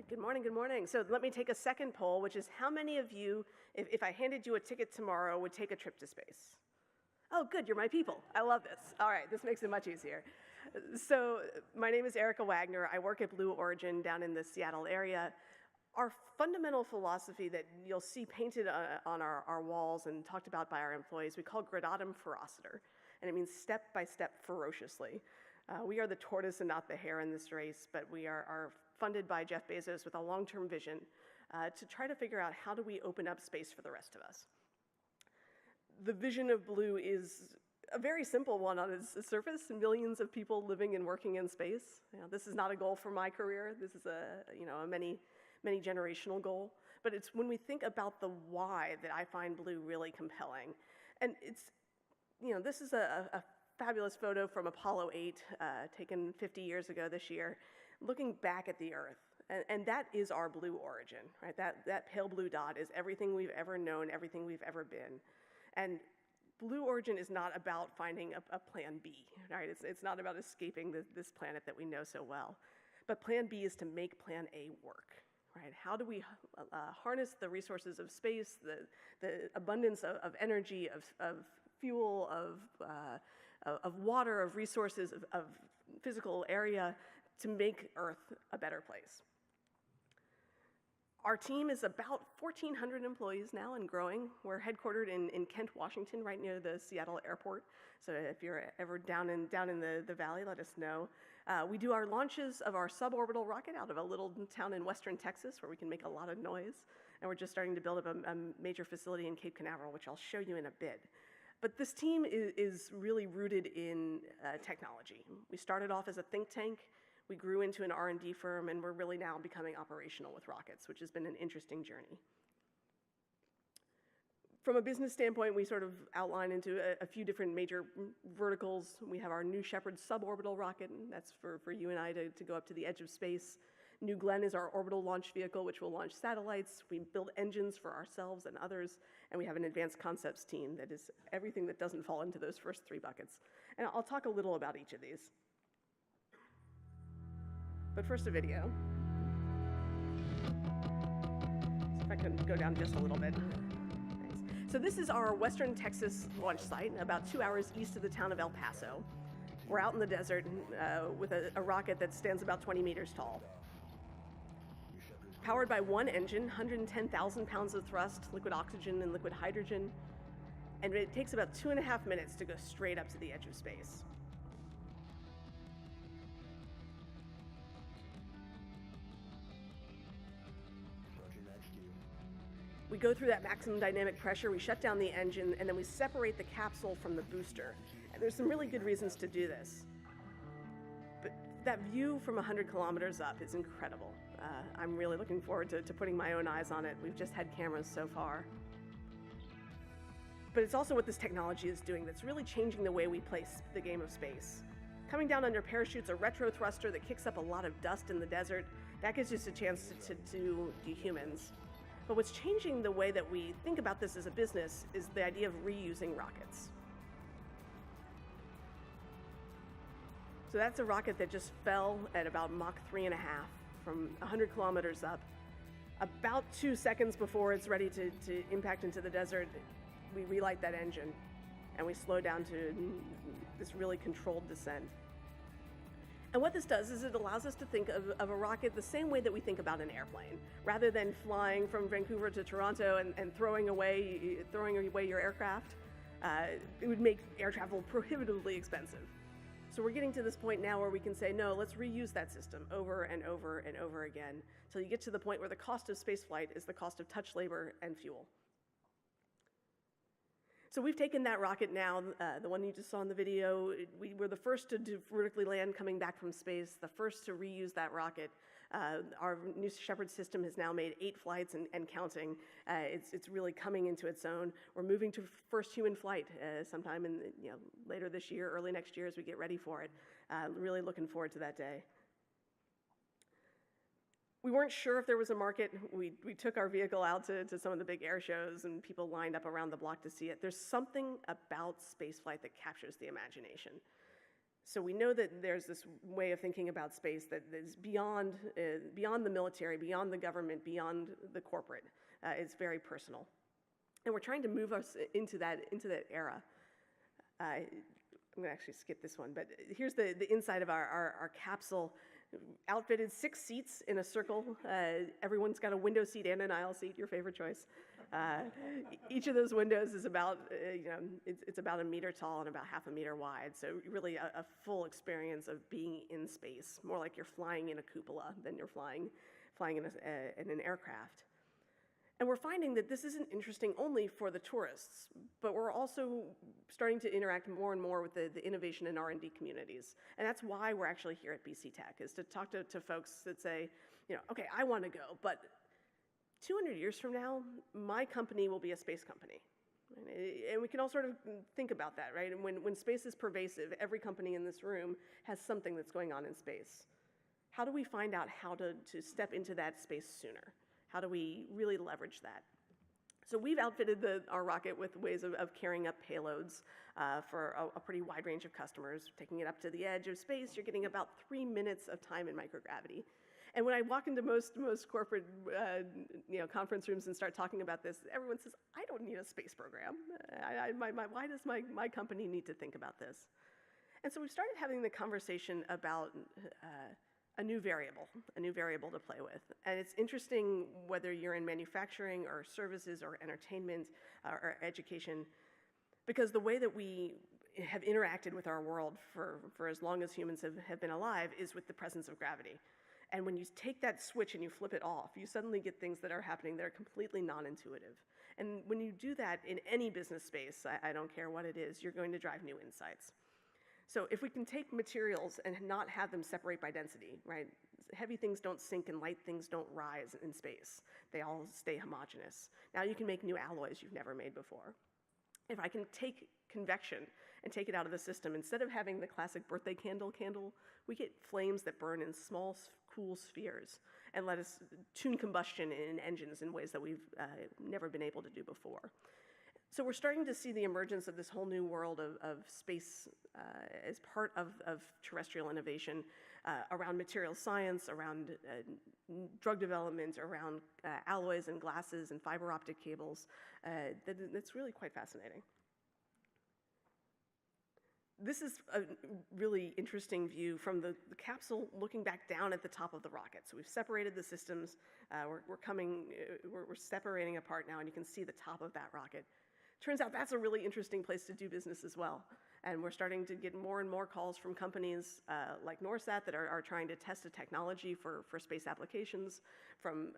right, good morning, good morning. So let me take a second poll, which is how many of you, if I handed you a ticket tomorrow, would take a trip to space? Oh, good, you're my people. I love this. All right, this makes it much easier. So my name is Erika Wagner. I work at Blue Origin down in the Seattle area. Our fundamental philosophy that you'll see painted on our walls and talked about by our employees, we call gradatum ferociter, and it means step by step ferociously. We are the tortoise and not the hare in this race, but we are funded by Jeff Bezos with a long-term vision to try to figure out how do we open up space for the rest of us. The vision of Blue is a very simple one on its surface, millions of people living and working in space. This is not a goal for my career. This is a many generational goal. But it's when we think about the why that I find Blue really compelling. And this is a fabulous photo from Apollo 8, taken 50 years ago this year, looking back at the Earth. And that is our Blue Origin, right? That pale blue dot is everything we've ever known, everything we've ever been. And Blue Origin is not about finding a plan B, right? It's not about escaping this planet that we know so well. But plan B is to make plan A work, right? How do we harness the resources of space, the abundance of energy, of fuel, of water, of resources, of physical area to make Earth a better place? Our team is about 1,400 employees now and growing. We're headquartered in Kent, Washington, right near the Seattle airport. So if you're ever down in the valley, let us know. We do our launches of our suborbital rocket out of a little town in western Texas where we can make a lot of noise. And we're just starting to build up a major facility in Cape Canaveral, which I'll show you in a bit. But this team is really rooted in technology. We started off as a think tank. We grew into an R&D firm, and we're really now becoming operational with rockets, which has been an interesting journey. From a business standpoint, we sort of outline into a few different major verticals. We have our New Shepard suborbital rocket, and that's for you and I to go up to the edge of space. New Glenn is our orbital launch vehicle, which will launch satellites. We build engines for ourselves and others, and we have an advanced concepts team that is everything that doesn't fall into those first three buckets. And I'll talk a little about each of these. But first, a video. So if I can go down just a little bit. Thanks. So this is our Western Texas launch site, about 2 hours east of the town of El Paso. We're out in the desert with a rocket that stands about 20 meters tall. Powered by one engine, 110,000 pounds of thrust, liquid oxygen and liquid hydrogen, and it takes about 2.5 minutes to go straight up to the edge of space. We go through that maximum dynamic pressure, we shut down the engine, and then we separate the capsule from the booster. And there's some really good reasons to do this. But that view from 100 kilometers up is incredible. I'm really looking forward to putting my own eyes on it. We've just had cameras so far. But it's also what this technology is doing that's really changing the way we play the game of space. Coming down under parachutes, a retro thruster that kicks up a lot of dust in the desert, that gives us a chance to do humans. But what's changing the way that we think about this as a business is the idea of reusing rockets. So that's a rocket that just fell at about Mach 3.5 from 100 kilometers up. About 2 seconds before it's ready to impact into the desert, we relight that engine and we slow down to this really controlled descent. And what this does is it allows us to think of a rocket the same way that we think about an airplane. Rather than flying from Vancouver to Toronto and throwing away your aircraft, it would make air travel prohibitively expensive. So we're getting to this point now where we can say, no, let's reuse that system over and over and over again until you get to the point where the cost of spaceflight is the cost of touch labor and fuel. So we've taken that rocket now, the one you just saw in the video. We were the first to do vertically land coming back from space, the first to reuse that rocket. Our New Shepard system has now made 8 flights and counting. It's really coming into its own. We're moving to first human flight sometime in later this year, early next year as we get ready for it. Really looking forward to that day. We weren't sure if there was a market. We took our vehicle out to some of the big air shows, and people lined up around the block to see it. There's something about spaceflight that captures the imagination. So we know that there's this way of thinking about space that is beyond the military, beyond the government, beyond the corporate. It's very personal. And we're trying to move us into that era. I'm going to actually skip this one, but here's the inside of our capsule. Outfitted 6 seats in a circle. Everyone's got a window seat and an aisle seat, your favorite choice. Each of those windows is about, it's about a meter tall and about half a meter wide. So really a full experience of being in space, more like you're flying in a cupola than you're flying in an aircraft. And we're finding that this isn't interesting only for the tourists, but we're also starting to interact more and more with the innovation and R&D communities. And that's why we're actually here at BC Tech, is to talk to folks that say, okay, I want to go, but 200 years from now, my company will be a space company. And we can all sort of think about that, right? And when space is pervasive, every company in this room has something that's going on in space. How do we find out how to step into that space sooner? How do we really leverage that? So we've outfitted our rocket with ways of carrying up payloads for a pretty wide range of customers. Taking it up to the edge of space, you're getting about 3 minutes of time in microgravity. And when I walk into most corporate conference rooms and start talking about this, everyone says, I don't need a space program. Why does my company need to think about this? And so we started having the conversation about a new variable to play with. And it's interesting whether you're in manufacturing or services or entertainment or education, because the way that we have interacted with our world for as long as humans have been alive is with the presence of gravity. And when you take that switch and you flip it off, you suddenly get things that are happening that are completely non-intuitive. And when you do that in any business space, I don't care what it is, you're going to drive new insights. So if we can take materials and not have them separate by density, right? Heavy things don't sink and light things don't rise in space. They all stay homogeneous. Now you can make new alloys you've never made before. If I can take convection and take it out of the system, instead of having the classic birthday candle, we get flames that burn in small, cool spheres and let us tune combustion in engines in ways that we've never been able to do before. So we're starting to see the emergence of this whole new world of space as part of terrestrial innovation around material science, around drug development, around alloys and glasses and fiber optic cables. That's really quite fascinating. This is a really interesting view from the capsule looking back down at the top of the rocket. So we've separated the systems. We're separating apart now, and you can see the top of that rocket. Turns out that's a really interesting place to do business as well. And we're starting to get more and more calls from companies like Norsat that are trying to test a technology for space applications, from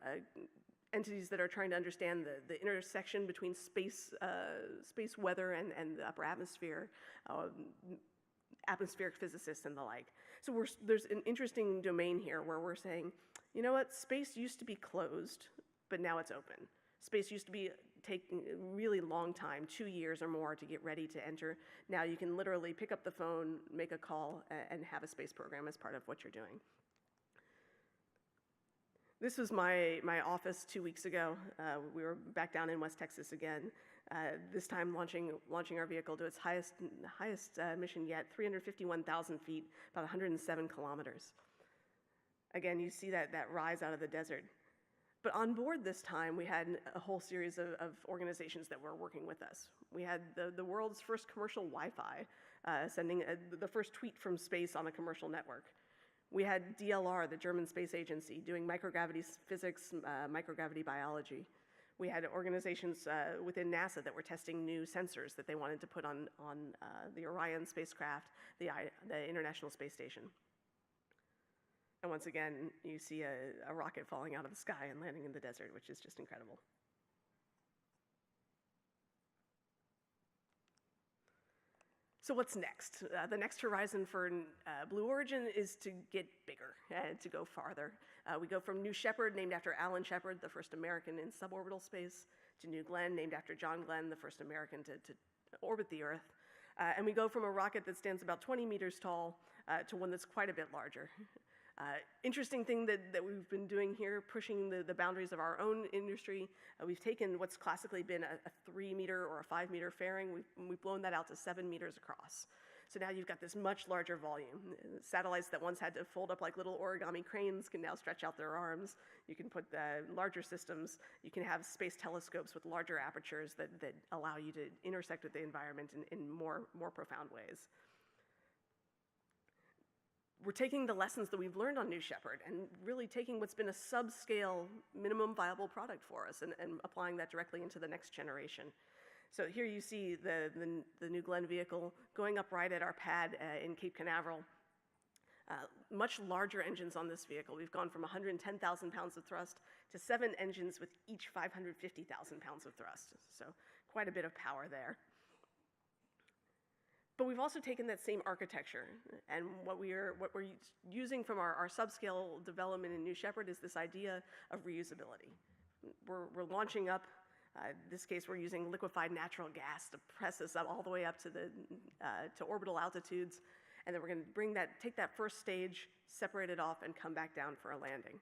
entities that are trying to understand the intersection between space weather and the upper atmosphere, atmospheric physicists and the like. So there's an interesting domain here where we're saying, you know what, space used to be closed, but now it's open. Space used to be taking a really long time, 2 years or more to get ready to enter. Now you can literally pick up the phone, make a call, and have a space program as part of what you're doing. This was my office 2 weeks ago. We were back down in West Texas again, this time launching our vehicle to its highest mission yet, 351,000 feet, about 107 kilometers. Again, you see that rise out of the desert. But on board this time, we had a whole series of organizations that were working with us. We had the world's first commercial Wi-Fi, sending the first tweet from space on a commercial network. We had DLR, the German space agency, doing microgravity physics, microgravity biology. We had organizations within NASA that were testing new sensors that they wanted to put on the Orion spacecraft, the International Space Station. And once again, you see a rocket falling out of the sky and landing in the desert, which is just incredible. So what's next? The next horizon for Blue Origin is to get bigger, to go farther. We go from New Shepard, named after Alan Shepard, the first American in suborbital space, to New Glenn, named after John Glenn, the first American to orbit the Earth. And we go from a rocket that stands about 20 meters tall to one that's quite a bit larger. Interesting thing that we've been doing here, pushing the boundaries of our own industry. We've taken what's classically been a 3 meter or a 5 meter fairing. We've blown that out to 7 meters across. So now you've got this much larger volume. Satellites that once had to fold up like little origami cranes can now stretch out their arms. You can put larger systems. You can have space telescopes with larger apertures that allow you to intersect with the environment in more profound ways. We're taking the lessons that we've learned on New Shepard and really taking what's been a subscale minimum viable product for us and applying that directly into the next generation. So here you see the New Glenn vehicle going up right at our pad in Cape Canaveral. Much larger engines on this vehicle. We've gone from 110,000 pounds of thrust to 7 engines with each 550,000 pounds of thrust. So quite a bit of power there. But we've also taken that same architecture, and what we're using from our subscale development in New Shepard is this idea of reusability. We're launching up. In this case, we're using liquefied natural gas to press us up all the way up to to orbital altitudes, and then we're going to take that first stage, separate it off, and come back down for a landing.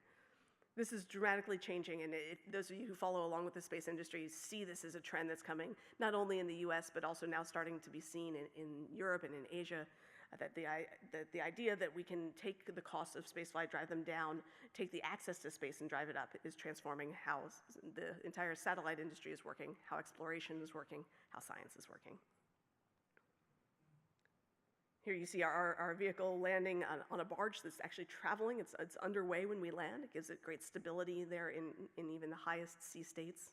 This is dramatically changing, and those of you who follow along with the space industry see this as a trend that's coming, not only in the US, but also now starting to be seen in Europe and in Asia, that the idea that we can take the cost of spaceflight, drive them down, take the access to space and drive it up is transforming how the entire satellite industry is working, how exploration is working, how science is working. Here you see our vehicle landing on a barge that's actually traveling. It's underway when we land. It gives it great stability there in even the highest sea states,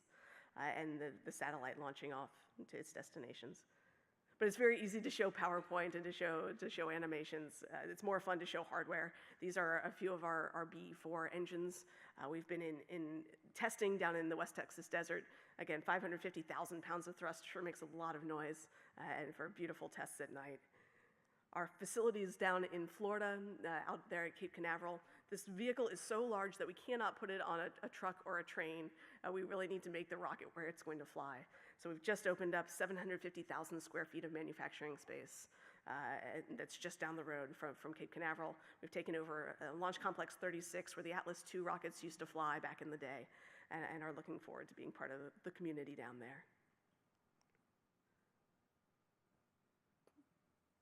and the satellite launching off to its destinations. But it's very easy to show PowerPoint and to show animations. It's more fun to show hardware. These are a few of our BE-4 engines. We've been in testing down in the West Texas desert. Again, 550,000 pounds of thrust sure makes a lot of noise, and for beautiful tests at night. Our facilities down in Florida, out there at Cape Canaveral, this vehicle is so large that we cannot put it on a truck or a train. We really need to make the rocket where it's going to fly. So we've just opened up 750,000 square feet of manufacturing space. And that's just down the road from Cape Canaveral. We've taken over Launch Complex 36, where the Atlas II rockets used to fly back in the day, and are looking forward to being part of the community down there.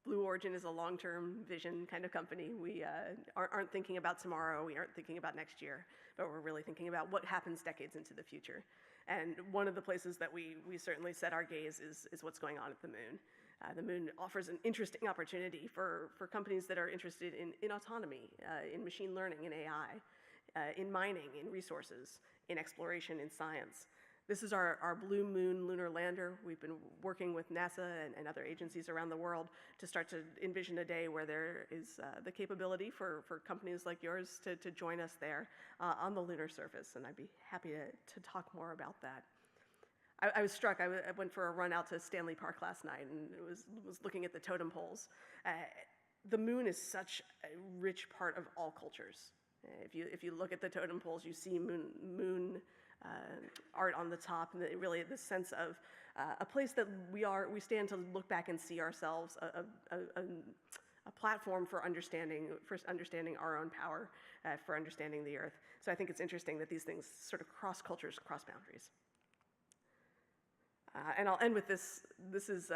Blue Origin is a long-term vision kind of company. We aren't thinking about tomorrow, we aren't thinking about next year, but we're really thinking about what happens decades into the future. And one of the places that we certainly set our gaze is what's going on at the moon. The moon offers an interesting opportunity for companies that are interested in autonomy, in machine learning, in AI, in mining, in resources, in exploration, in science. This is our Blue Moon lunar lander. We've been working with NASA and other agencies around the world to start to envision a day where there is the capability for companies like yours to join us there on the lunar surface, and I'd be happy to talk more about that. I was struck. I went for a run out to Stanley Park last night and was looking at the totem poles. The moon is such a rich part of all cultures. If you look at the totem poles, you see moon art on the top, and really the sense of a place that we stand to look back and see ourselves, a platform for understanding our own power, for understanding the Earth. So I think it's interesting that these things sort of cross cultures, cross boundaries. And I'll end with this. This is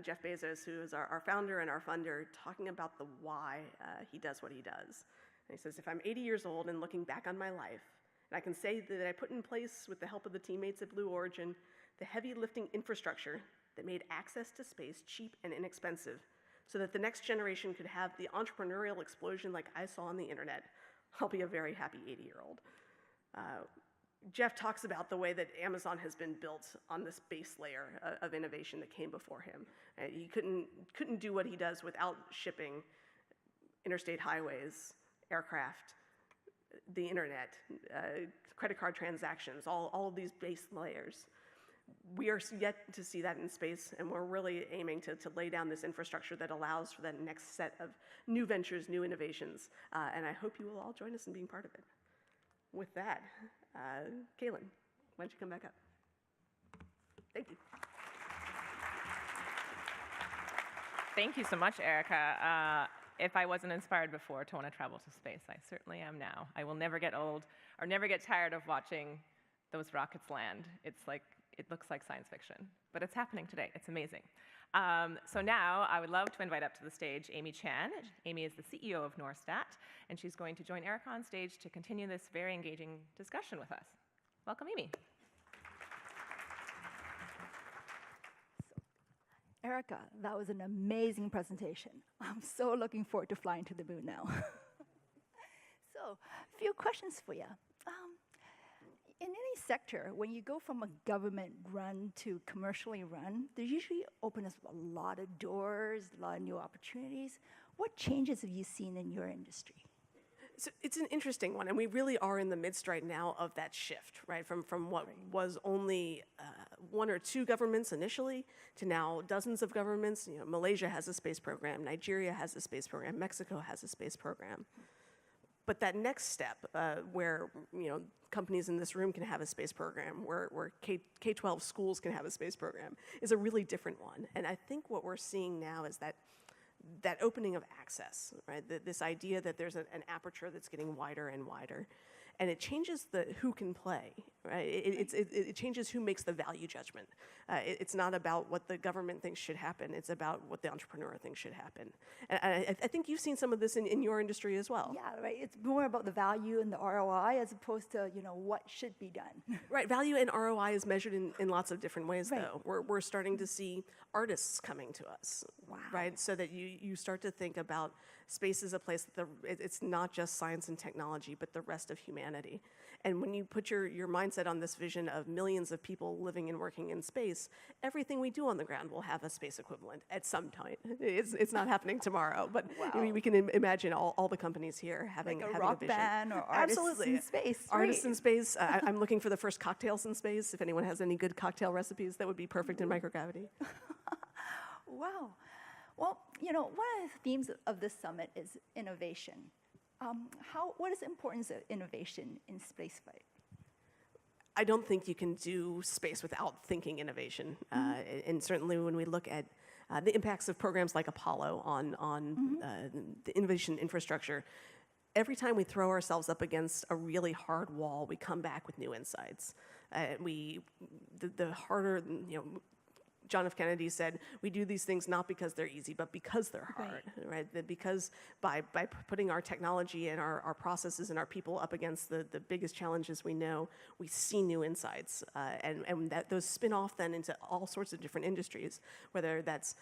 Jeff Bezos, who is our founder and our funder, talking about the why he does what he does. And he says, if I'm 80 years old and looking back on my life, and I can say that I put in place, with the help of the teammates at Blue Origin, the heavy lifting infrastructure that made access to space cheap and inexpensive, so that the next generation could have the entrepreneurial explosion like I saw on the internet, I'll be a very happy 80-year-old. Jeff talks about the way that Amazon has been built on this base layer of innovation that came before him. He couldn't do what he does without shipping interstate highways, aircraft, the internet, credit card transactions, all of these base layers. We are yet to see that in space, and we're really aiming to lay down this infrastructure that allows for that next set of new ventures, new innovations, and I hope you will all join us in being part of it. With that, Kaylin, why don't you come back up? Thank you. Thank you so much, Erika. If I wasn't inspired before to want to travel to space, I certainly am now. I will never get old or never get tired of watching those rockets land. It's like it looks like science fiction, but it's happening today. It's amazing. So now I would love to invite up to the stage Amiee Chan. Amiee is the CEO of Norsat, and she's going to join Erika on stage to continue this very engaging discussion with us. Welcome, Amiee. Erika, that was an amazing presentation. I'm so looking forward to flying to the moon now. So, a few questions for you. In any sector, when you go from a government run to commercially run, there usually opens up a lot of doors, a lot of new opportunities. What changes have you seen in your industry? So it's an interesting one, and we really are in the midst right now of that shift, right? From what was only one or two governments initially to now dozens of governments. You know, Malaysia has a space program, Nigeria has a space program, Mexico has a space program. But that next step, where companies in this room can have a space program, where K-12 schools can have a space program, is a really different one. And I think what we're seeing now is that opening of access, right? This idea that there's an aperture that's getting wider and wider, and it changes who can play, right? It changes who makes the value judgment. It's not about what the government thinks should happen. It's about what the entrepreneur thinks should happen. And I think you've seen some of this in your industry as well. Yeah, right. It's more about the value and the ROI as opposed to what should be done. Right. Value and ROI is measured in lots of different ways, Right. though. We're starting to see artists coming to us, right? So that you start to think about space as a place that it's not just science and technology, but the rest of humanity. And when you put your mindset on this vision of millions of people living and working in space, everything we do on the ground will have a space equivalent at some time. It's not happening tomorrow, but we can imagine all the companies here having Like a having rock vision. band or artists Absolutely. in space. Artists right. in space. I'm looking for the first cocktails in space. If anyone has any good cocktail recipes, that would be perfect in microgravity. Wow. Well, one of the themes of this summit is innovation. What is the importance of innovation in spaceflight? I don't think you can do space without thinking innovation. And certainly when we look at the impacts of programs like Apollo on the innovation infrastructure, every time we throw ourselves up against a really hard wall, we come back with new insights. The harder, John F. Kennedy said, we do these things not because they're easy, but because they're hard, right? Because by putting our technology and our processes and our people up against the biggest challenges we know, we see new insights. And that those spin off then into all sorts of different industries, whether that's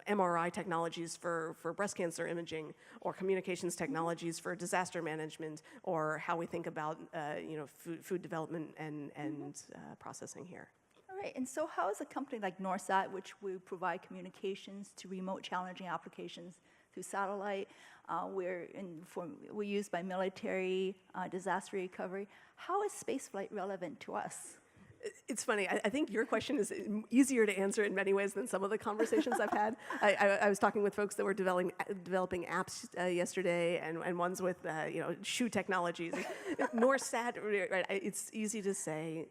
MRI technologies for breast cancer imaging, or communications technologies for disaster management, or how we think about food development and processing here. All right, and so how is a company like Norsat, which we provide communications to remote challenging applications through satellite, we're used by military, disaster recovery, how is spaceflight relevant to us? It's funny. I think your question is easier to answer in many ways than some of the conversations I've had. I was talking with folks that were developing apps yesterday, and ones with shoe technologies. Norsat, right? It's easy to say.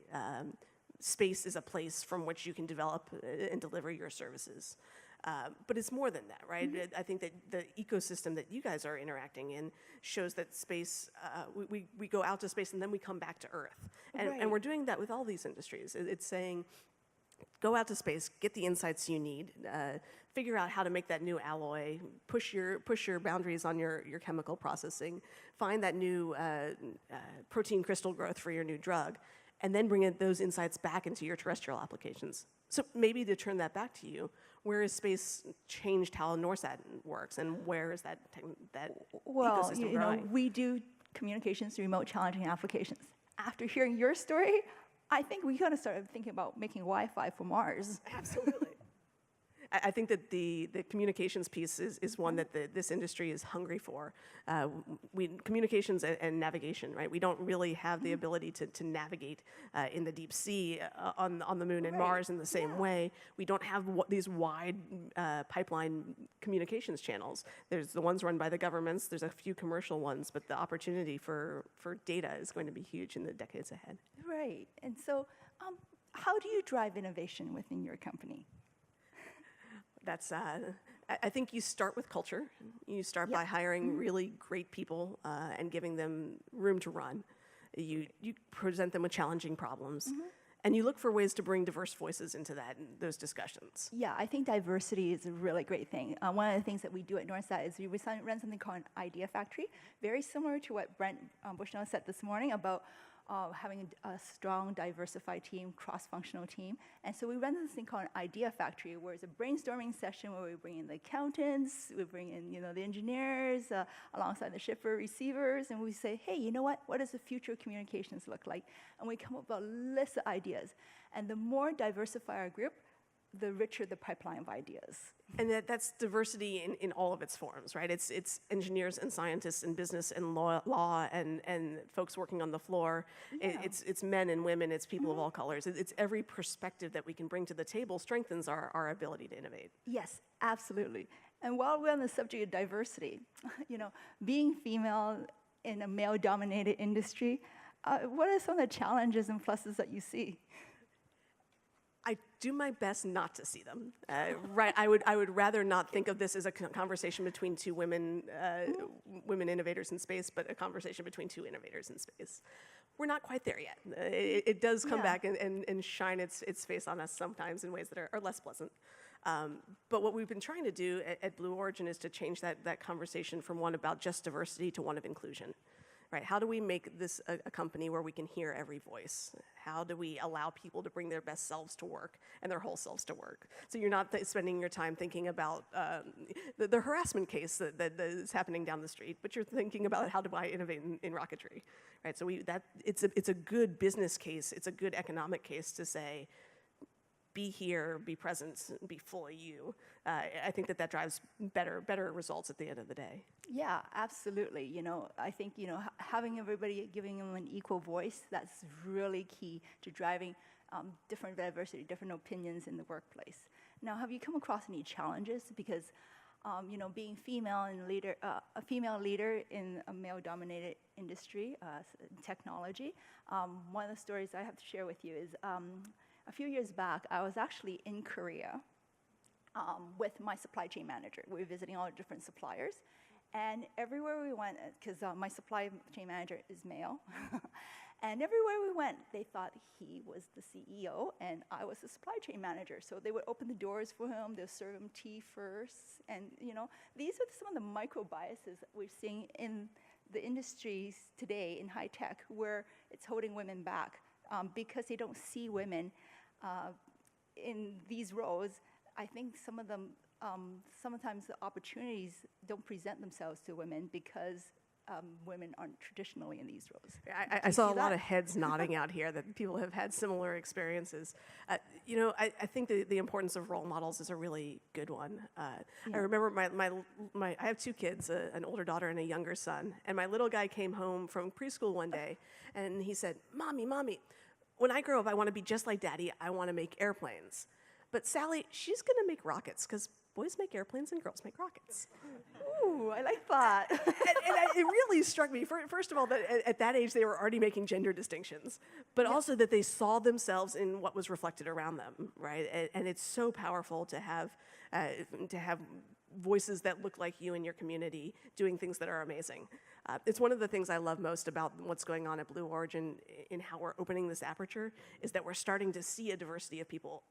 Space is a place from which you can develop and deliver your services. But it's more than that, right? I think that the ecosystem that you guys are interacting in shows that space, we go out to space and then we come back to Earth. And we're doing that with all these industries. It's saying, go out to space, get the insights you need, figure out how to make that new alloy, push your boundaries on your chemical processing, find that new protein crystal growth for your new drug, and then bring those insights back into your terrestrial applications. So maybe to turn that back to you, where has space changed how Norsat works, and where is that ecosystem growing? We do communications to remote challenging applications. After hearing your story, I think we gotta start thinking about making Wi-Fi for Mars. Absolutely. I think that the communications piece is one that this industry is hungry for. Communications and navigation, right? We don't really have the ability to navigate in the deep sea on the moon and Mars in the same way. We don't have these wide pipeline communications channels. There's the ones run by the governments. There's a few commercial ones, but the opportunity for data is going to be huge in the decades ahead. Right. And so how do you drive innovation within your company? That's, I think you start with culture. You start by hiring really great people and giving them room to run. You present them with challenging problems. and you look for ways to bring diverse voices into those discussions. Yeah, I think diversity is a really great thing. One of the things that we do at Norsat is we run something called an Idea Factory, very similar to what Brent Bushnell said this morning about having a strong, diversified team, cross-functional team. And so we run this thing called an Idea Factory, where it's a brainstorming session where we bring in the accountants, we bring in the engineers, alongside the shipper receivers, and we say, hey, you know what does the future of communications look like? And we come up with a list of ideas. And the more diversified our group, the richer the pipeline of ideas. And that's diversity in all of its forms, right? It's engineers and scientists and business and law and folks working on the floor. Yeah. It's men and women, it's people of all colors. It's every perspective that we can bring to the table strengthens our ability to innovate. Yes, absolutely. And while we're on the subject of diversity, being female in a male-dominated industry, what are some of the challenges and pluses that you see? I do my best not to see them. Right, I would rather not think of this as a conversation between two women innovators in space, but a conversation between two innovators in space. We're not quite there yet. It does come back and shine its face on us sometimes in ways that are less pleasant. But what we've been trying to do at Blue Origin is to change that conversation from one about just diversity to one of inclusion. Right? How do we make this a company where we can hear every voice? How do we allow people to bring their best selves to work and their whole selves to work? So you're not spending your time thinking about the harassment case that is happening down the street, but you're thinking about how do I innovate in rocketry, right? So it's a good business case, it's a good economic case to say, be here, be present, be full of you. I think that drives better results at the end of the day. Yeah, absolutely. I think, having everybody, giving them an equal voice, that's really key to driving different diversity, different opinions in the workplace. Now, have you come across any challenges? Because, being female and a female leader in a male-dominated industry, technology, one of the stories I have to share with you is a few years back, I was actually in Korea with my supply chain manager. We were visiting all the different suppliers. And everywhere we went, because my supply chain manager is male, and everywhere we went, they thought he was the CEO and I was the supply chain manager. So they would open the doors for him, they'll serve him tea first. And these are some of the micro biases that we're seeing in the industries today in high tech, where it's holding women back because they don't see women in these roles. I think some of them, sometimes the opportunities don't present themselves to women because women aren't traditionally in these roles. I saw a lot of heads nodding out here that people have had similar experiences. I think the importance of role models is a really good one. I remember I have two kids, an older daughter and a younger son, and my little guy came home from preschool one day, and he said, Mommy, when I grow up, I want to be just like Daddy. I want to make airplanes. But Sally, she's going to make rockets because boys make airplanes and girls make rockets. Ooh, I like that. It really struck me, first of all, that at that age they were already making gender distinctions, but also that they saw themselves in what was reflected around them, right? And it's so powerful to have voices that look like you in your community doing things that are amazing. It's one of the things I love most about what's going on at Blue Origin in how we're opening this aperture is that we're starting to see a diversity of people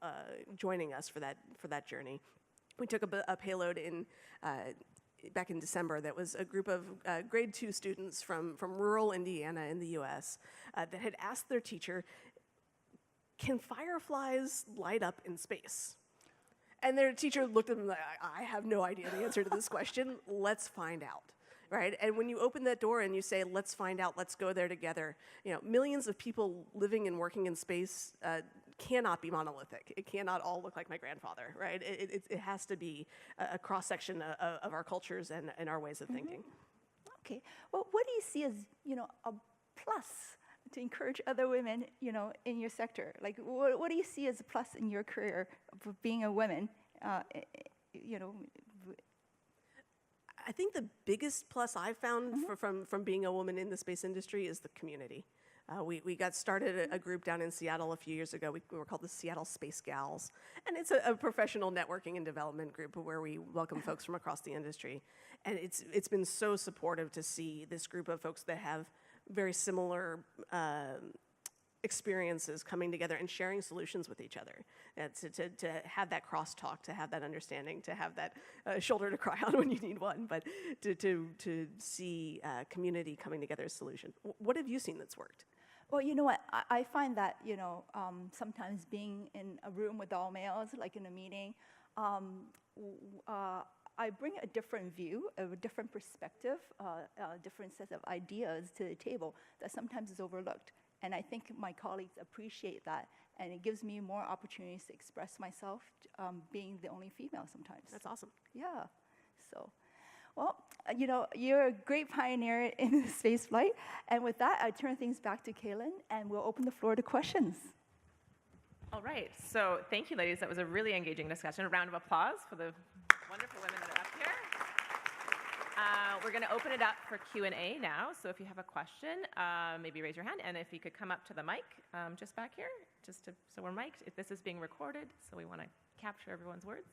joining us for that journey. We took a payload back in December that was a group of grade 2 students from rural Indiana in the US that had asked their teacher, can fireflies light up in space? And their teacher looked at them like, I have no idea the answer to this question. Let's find out, right? And when you open that door and you say, let's find out, let's go there together, millions of people living and working in space cannot be monolithic. It cannot all look like my grandfather, right? It has to be a cross-section of our cultures and our ways of thinking. Okay. Well, what do you see as, a plus to encourage other women, in your sector? Like, what do you see as a plus in your career for being a woman, I think the biggest plus I've found from being a woman in the space industry is the community. We got started a group down in Seattle a few years ago. We were called the Seattle Space Gals. And it's a professional networking and development group where we welcome folks from across the industry. And it's been so supportive to see this group of folks that have very similar experiences coming together and sharing solutions with each other. To have that crosstalk, to have that understanding, to have that shoulder to cry on when you need one, but to see community coming together as a solution. What have you seen that's worked? Well, you know what? I find that, sometimes being in a room with all males, like in a meeting, I bring a different view, a different perspective, a different set of ideas to the table that sometimes is overlooked. And I think my colleagues appreciate that, and it gives me more opportunities to express myself, being the only female sometimes. That's awesome. Yeah. So, well, you're a great pioneer in space flight. And with that, I turn things back to Kaylin, and we'll open the floor to questions. All right, so thank you, ladies. That was a really engaging discussion. A round of applause for the wonderful women that are up here. We're going to open it up for Q&A now. So if you have a question, maybe raise your hand. And if you could come up to the mic just back here, so we're mic'd. If this is being recorded, so we want to capture everyone's words.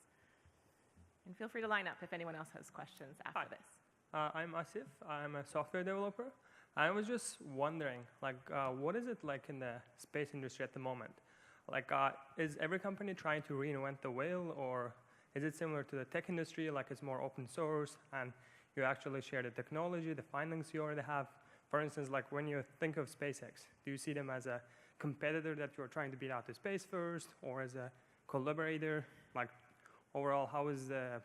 And feel free to line up if anyone else has questions after this. I'm Asif. I'm a software developer. I was just wondering, what is it like in the space industry at the moment? Is every company trying to reinvent the wheel, or is it similar to the tech industry, like it's more open source and you actually share the technology, the findings you already have? For instance, like when you think of SpaceX, do you see them as a competitor that you're trying to beat out to space first, or as a collaborator? Like overall, how is the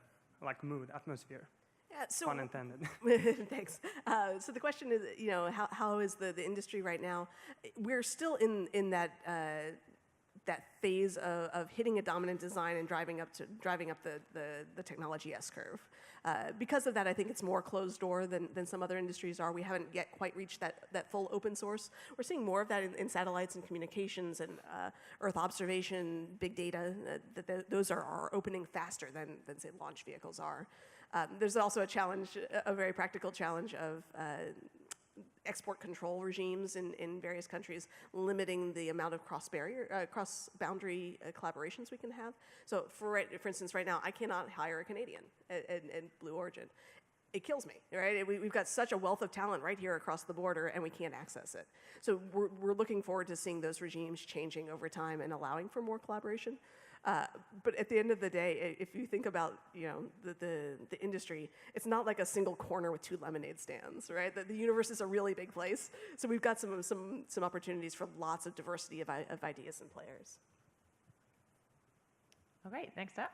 mood, atmosphere? Yeah, so, pun intended. Thanks. So the question is, how is the industry right now? We're still in that that phase of hitting a dominant design and driving up the technology S-curve. Because of that, I think it's more closed door than some other industries are. We haven't yet quite reached that full open source. We're seeing more of that in satellites and communications and Earth observation, big data. Those are opening faster than say launch vehicles are. There's also a challenge, a very practical challenge of export control regimes in various countries, limiting the amount of cross-boundary collaborations we can have. So for instance, right now, I cannot hire a Canadian in Blue Origin. It kills me, right? We've got such a wealth of talent right here across the border, and we can't access it. So we're looking forward to seeing those regimes changing over time and allowing for more collaboration. But at the end of the day, if you think about the industry, it's not like a single corner with two lemonade stands, right? The universe is a really big place, so we've got some opportunities for lots of diversity of ideas and players. All right, next up.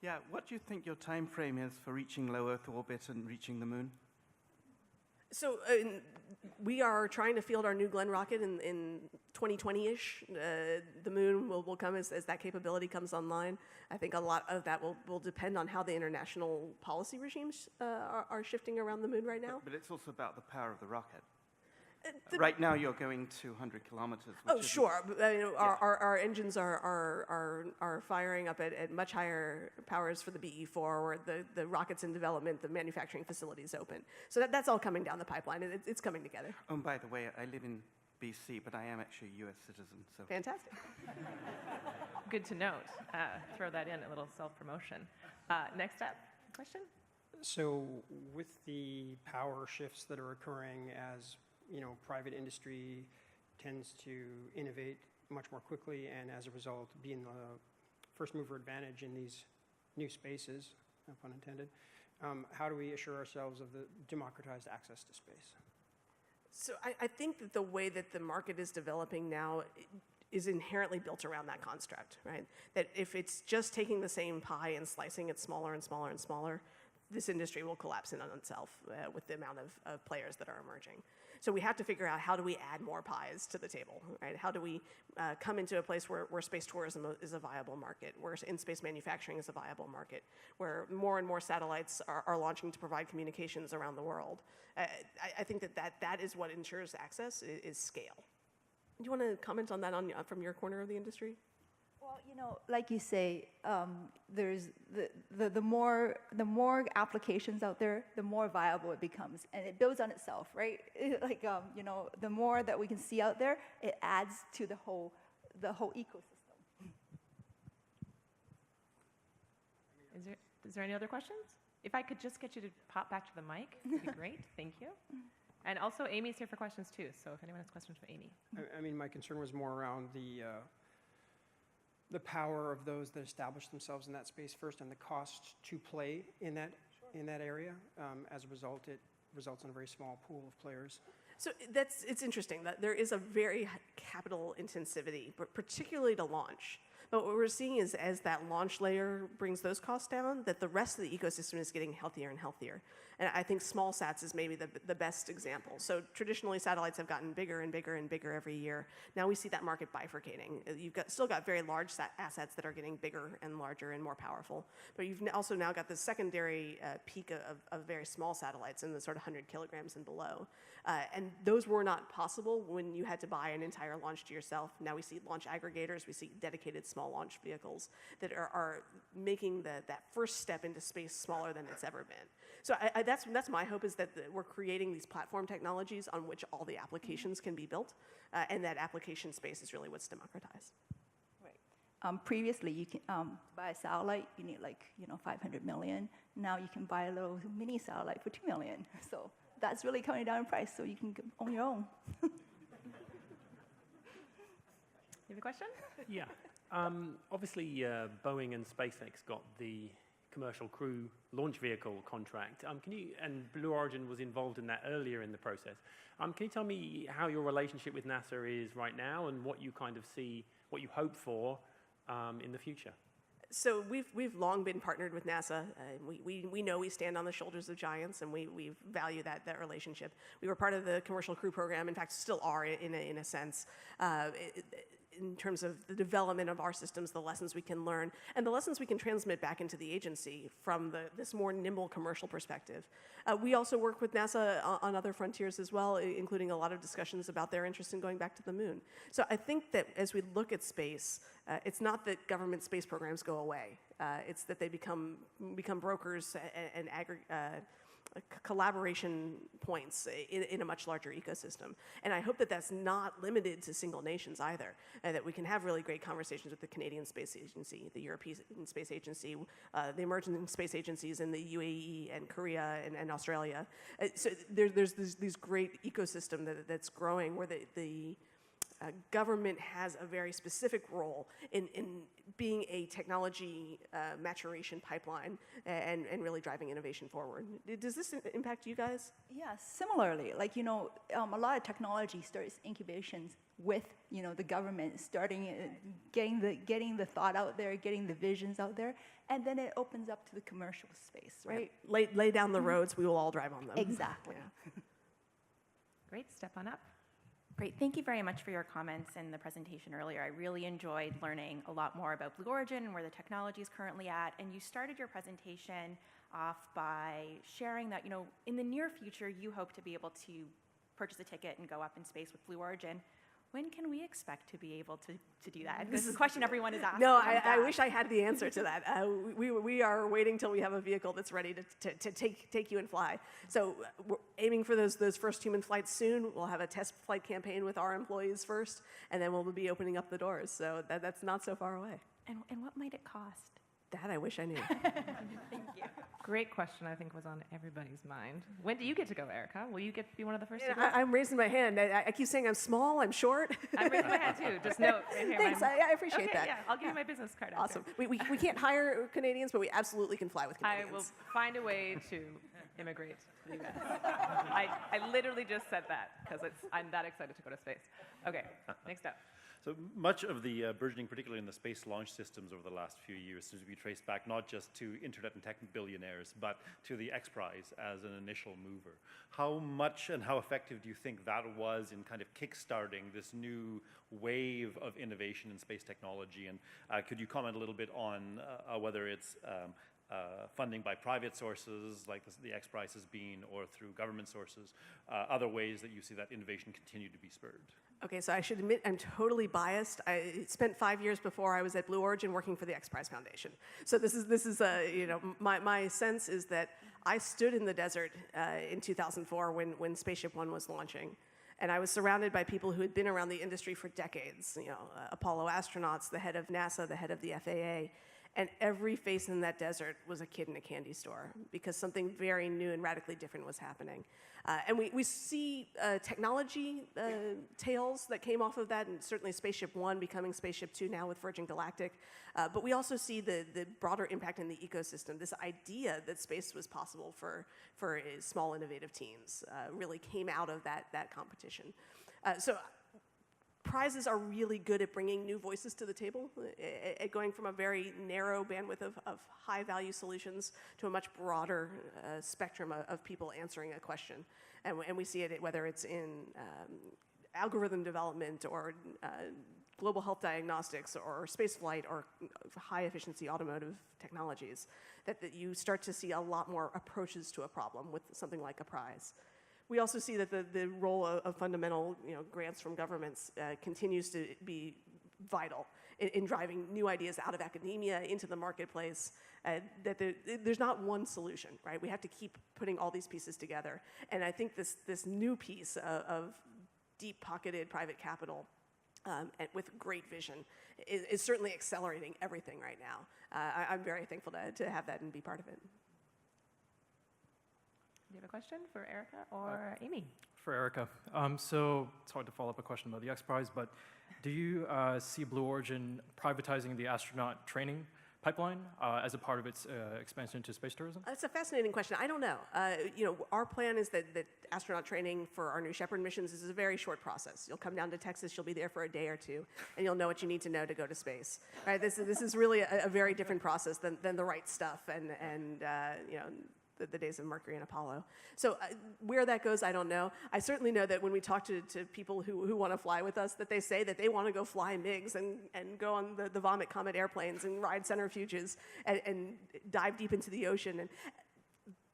Yeah, what do you think your time frame is for reaching low Earth orbit and reaching the moon? So we are trying to field our New Glenn rocket in 2020-ish. The moon will come as that capability comes online. I think a lot of that will depend on how the international policy regimes are shifting around the moon right now. But it's also about the power of the rocket. Right now you're going 200 kilometers. Oh, sure. Our engines are firing up at much higher powers for the BE-4, where the rocket's in development, the manufacturing facility's open. So that's all coming down the pipeline, and it's coming together. Oh, and by the way, I live in BC, but I am actually a US citizen. So Fantastic. Good to note. Throw that in, a little self-promotion. Next up, question? So with the power shifts that are occurring as private industry tends to innovate much more quickly, and as a result, be in the first mover advantage in these new spaces, no pun intended. How do we assure ourselves of the democratized access to space? So I think that the way that the market is developing now is inherently built around that construct, right? That if it's just taking the same pie and slicing it smaller and smaller and smaller, this industry will collapse in on itself with the amount of players that are emerging. So we have to figure out, how do we add more pies to the table, right? How do we come into a place where space tourism is a viable market, where in-space manufacturing is a viable market, where more and more satellites are launching to provide communications around the world? I think that is what ensures access, is scale. Do you want to comment on that from your corner of the industry? Well, like you say, there's the more applications out there, the more viable it becomes, and it builds on itself, right? The more that we can see out there, it adds to the whole ecosystem. Is there any other questions? If I could just get you to pop back to the mic, that'd be great. Thank you. And also, Amy's here for questions too, so if anyone has questions for Amiee. I mean, my concern was more around the power of those that establish themselves in that space first and the cost to play in that area. As a result, it results in a very small pool of players. So it's interesting that there is a very capital intensivity, but particularly to launch. But what we're seeing is as that launch layer brings those costs down, that the rest of the ecosystem is getting healthier and healthier. And I think small sats is maybe the best example. So traditionally, satellites have gotten bigger and bigger and bigger every year. Now we see that market bifurcating. You've still got very large assets that are getting bigger and larger and more powerful. But you've also now got the secondary peak of very small satellites in the sort of 100 kilograms and below. And those were not possible when you had to buy an entire launch to yourself. Now we see launch aggregators, we see dedicated small launch vehicles that are making that first step into space smaller than it's ever been. So that's my hope, is that we're creating these platform technologies on which all the applications can be built, and that application space is really what's democratized. Right. Previously, you can buy a satellite, you need like 500 million. Now you can buy a little mini satellite for 2 million. So that's really coming down in price, so you can go on your own. You have a question? Yeah. Obviously, Boeing and SpaceX got the commercial crew launch vehicle contract. And Blue Origin was involved in that earlier in the process. Can you tell me how your relationship with NASA is right now and what you kind of see, what you hope for in the future? So we've long been partnered with NASA. We know we stand on the shoulders of giants, and we value that relationship. We were part of the commercial crew program. In fact, still are in a sense. In terms of the development of our systems, the lessons we can learn, and the lessons we can transmit back into the agency from this more nimble commercial perspective. We also work with NASA on other frontiers as well, including a lot of discussions about their interest in going back to the moon. So I think that as we look at space, it's not that government space programs go away. It's that they become brokers and collaboration points in a much larger ecosystem. And I hope that that's not limited to single nations either, that we can have really great conversations with the Canadian Space Agency, the European Space Agency, the emerging space agencies in the UAE and Korea and Australia. So there's these great ecosystem that's growing where the government has a very specific role in being a technology maturation pipeline and really driving innovation forward. Does this impact you guys? Yeah, similarly, like, a lot of technology starts incubations with, the government starting, getting the thought out there, getting the visions out there, and then it opens up to the commercial space, right? Lay down the roads, we will all drive on them. Exactly. Yeah. Great, step on up. Great, thank you very much for your comments and the presentation earlier. I really enjoyed learning a lot more about Blue Origin and where the technology is currently at. And you started your presentation off by sharing that, in the near future, you hope to be able to purchase a ticket and go up in space with Blue Origin. When can we expect to be able to do that? This is a question everyone is asking. No, I wish I had the answer to that. We are waiting till we have a vehicle that's ready to take you and fly. So we're aiming for those first human flights soon. We'll have a test flight campaign with our employees first, and then we'll be opening up the doors. So that's not so far away. And what might it cost? That I wish I knew. Thank you. Great question, I think, was on everybody's mind. When do you get to go, Erika? Will you get to be one of the first to go? I'm raising my hand. I keep saying I'm small, I'm short. I'm raising my hand too. Just note right here. Thanks, I appreciate that. Yeah, I'll give you my business card. Awesome. We can't hire Canadians, but we absolutely can fly with Canadians. I will find a way to immigrate to the U.S. I literally just said that because I'm that excited to go to space. Okay, next up. So much of the burgeoning, particularly in the space launch systems over the last few years, seems to be traced back not just to internet and tech billionaires, but to the X Prize as an initial mover. How much and how effective do you think that was in kind of kickstarting this new wave of innovation in space technology? And could you comment a little bit on whether it's funding by private sources, like the X Prize has been, or through government sources, other ways that you see that innovation continue to be spurred? Okay, so I should admit I'm totally biased. I spent 5 years before I was at Blue Origin working for the X Prize Foundation. So this is my sense is that I stood in the desert in 2004 when Spaceship One was launching. And I was surrounded by people who had been around the industry for decades, Apollo astronauts, the head of NASA, the head of the FAA. And every face in that desert was a kid in a candy store because something very new and radically different was happening. And we see technology tales that came off of that, and certainly Spaceship One becoming Spaceship Two now with Virgin Galactic. But we also see the broader impact in the ecosystem. This idea that space was possible for small innovative teams really came out of that competition. So prizes are really good at bringing new voices to the table, at going from a very narrow bandwidth of high-value solutions to a much broader spectrum of people answering a question. And we see it whether it's in algorithm development or global health diagnostics or spaceflight or high-efficiency automotive technologies, that you start to see a lot more approaches to a problem with something like a prize. We also see that the role of fundamental grants from governments continues to be vital in driving new ideas out of academia into the marketplace. That there's not one solution, right? We have to keep putting all these pieces together. And I think this new piece of deep-pocketed private capital and with great vision is certainly accelerating everything right now. I'm very thankful to have that and be part of it. Do you have a question for Erika or Amiee? For Erika. So it's hard to follow up a question about the X Prize, but do you see Blue Origin privatizing the astronaut training pipeline as a part of its expansion into space tourism? That's a fascinating question. I don't know. Our plan is that astronaut training for our New Shepard missions is a very short process. You'll come down to Texas, you'll be there for a day or two, and you'll know what you need to know to go to space. Right? This is really a very different process than the right stuff and the days of Mercury and Apollo. So where that goes, I don't know. I certainly know that when we talk to people who want to fly with us, that they say that they want to go fly MiGs and go on the Vomit Comet airplanes and ride centrifuges and dive deep into the ocean. And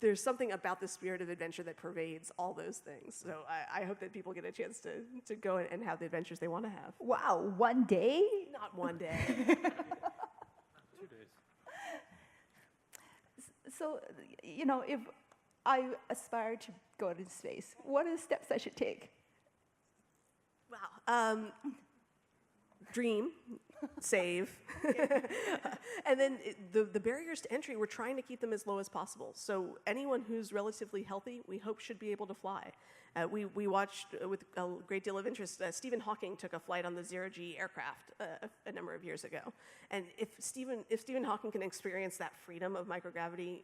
there's something about the spirit of adventure that pervades all those things. So I hope that people get a chance to go and have the adventures they want to have. Wow, one day? Not one day. 2 days. So, if I aspire to go to space, what are the steps I should take? Wow. Dream, save. And then the barriers to entry, we're trying to keep them as low as possible. So anyone who's relatively healthy, we hope should be able to fly. We watched with a great deal of interest, Stephen Hawking took a flight on the zero-G aircraft a number of years ago. And if Stephen Hawking can experience that freedom of microgravity,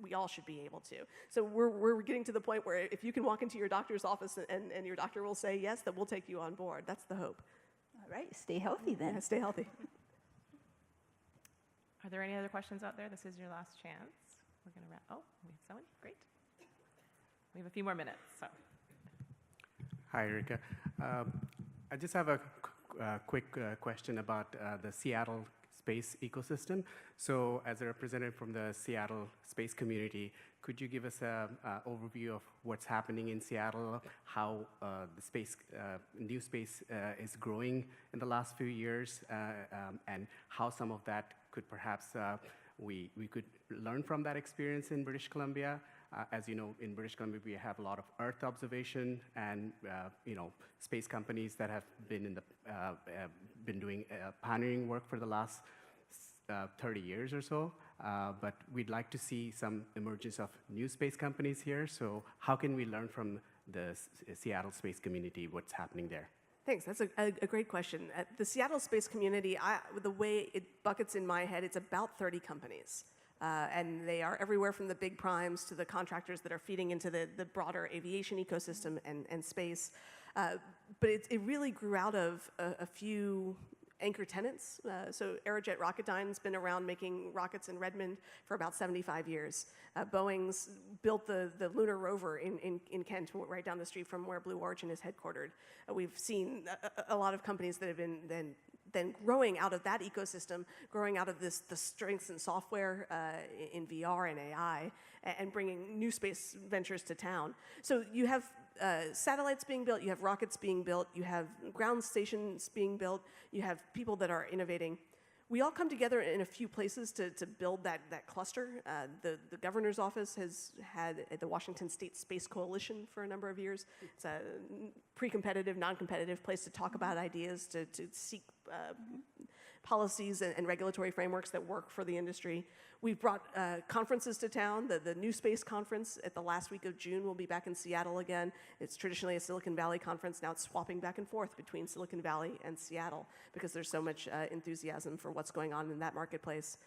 we all should be able to. So we're getting to the point where if you can walk into your doctor's office and your doctor will say yes, that we'll take you on board. That's the hope. All right, stay healthy then. Yeah, stay healthy. Are there any other questions out there? This is your last chance. We're going to wrap. Oh, we have someone? Great. We have a few more minutes, so. Hi, Erika. I just have a quick question about the Seattle space ecosystem. So as a representative from the Seattle space community, could you give us an overview of what's happening in Seattle, how the new space is growing in the last few years, and how some of that could perhaps we could learn from that experience in British Columbia? As you know, in British Columbia, we have a lot of Earth observation and space companies that have been been doing pioneering work for the last 30 years or so. But we'd like to see some emergence of new space companies here. So how can we learn from the Seattle space community what's happening there? Thanks. That's a great question. The Seattle space community, the way it buckets in my head, it's about 30 companies. And they are everywhere from the big primes to the contractors that are feeding into the broader aviation ecosystem and space. But it really grew out of a few anchor tenants. So Aerojet Rocketdyne's been around making rockets in Redmond for about 75 years. Boeing's built the lunar rover in Kent, right down the street from where Blue Origin is headquartered. We've seen a lot of companies that have been then growing out of that ecosystem, growing out of the strengths in software, in VR and AI, and bringing new space ventures to town. So you have satellites being built, you have rockets being built, you have ground stations being built, you have people that are innovating. We all come together in a few places to build that cluster. The governor's office has had the Washington State Space Coalition for a number of years. It's a pre-competitive, non-competitive place to talk about ideas, to seek policies and regulatory frameworks that work for the industry. We've brought conferences to town. The New Space Conference at the last week of June will be back in Seattle again. It's traditionally a Silicon Valley conference. Now it's swapping back and forth between Silicon Valley and Seattle because there's so much enthusiasm for what's going on in that marketplace.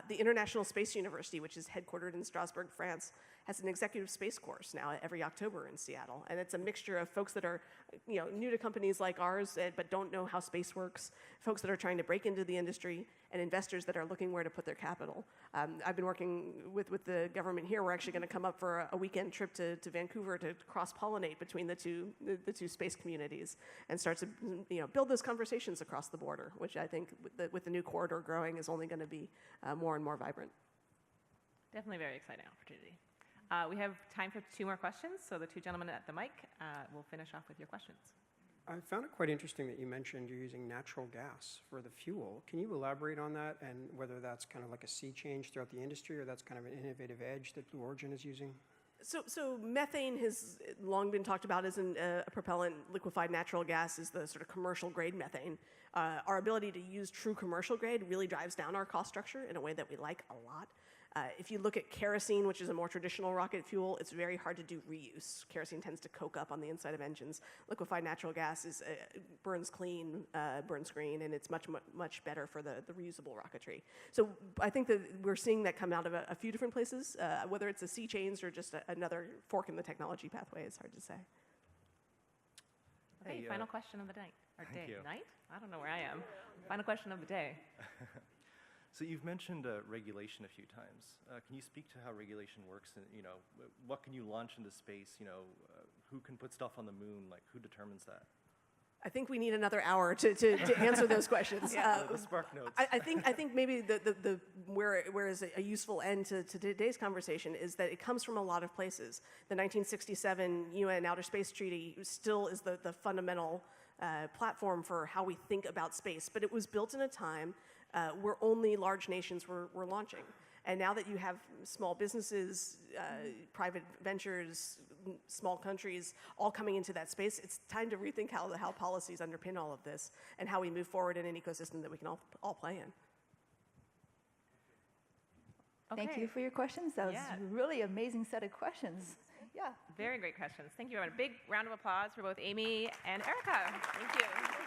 The International Space University, which is headquartered in Strasbourg, France, has an executive space course now every October in Seattle. And it's a mixture of folks that are new to companies like ours, but don't know how space works, folks that are trying to break into the industry, and investors that are looking where to put their capital. I've been working with the government here. We're actually going to come up for a weekend trip to Vancouver to cross-pollinate between the two space communities and start to build those conversations across the border, which I think with the new corridor growing is only going to be more and more vibrant. Definitely very exciting opportunity. We have time for 2 more questions, so the 2 gentlemen at the mic will finish off with your questions. I found it quite interesting that you mentioned you're using natural gas for the fuel. Can you elaborate on that and whether that's kind of like a sea change throughout the industry or that's kind of an innovative edge that Blue Origin is using? So methane has long been talked about as a propellant. Liquefied natural gas is the sort of commercial grade methane. Our ability to use true commercial grade really drives down our cost structure in a way that we like a lot. If you look at kerosene, which is a more traditional rocket fuel, it's very hard to do reuse. Kerosene tends to coke up on the inside of engines. Liquefied natural gas burns clean, burns green, and it's much better for the reusable rocketry. So I think that we're seeing that come out of a few different places. Whether it's a sea change or just another fork in the technology pathway is hard to say. Okay, Hey, final question of the night. Or thank day. you. Night? I don't know where I am. Final question of the day. So you've mentioned regulation a few times. Can you speak to how regulation works? And what can you launch into space? Who can put stuff on the moon? Like, who determines that? I think we need another hour to answer those questions. The spark notes. I think maybe where is a useful end to today's conversation is that it comes from a lot of places. The 1967 UN Outer Space Treaty still is the fundamental platform for how we think about space, but it was built in a time where only large nations were launching. And now that you have small businesses, private ventures, small countries all coming into that space, it's time to rethink how policies underpin all of this and how we move forward in an ecosystem that we can all play in. Okay. Thank you for your questions. That was a really amazing set of questions. Yeah. Very great questions. Thank you, everyone. A big round of applause for both Amiee and Erika. Thank you.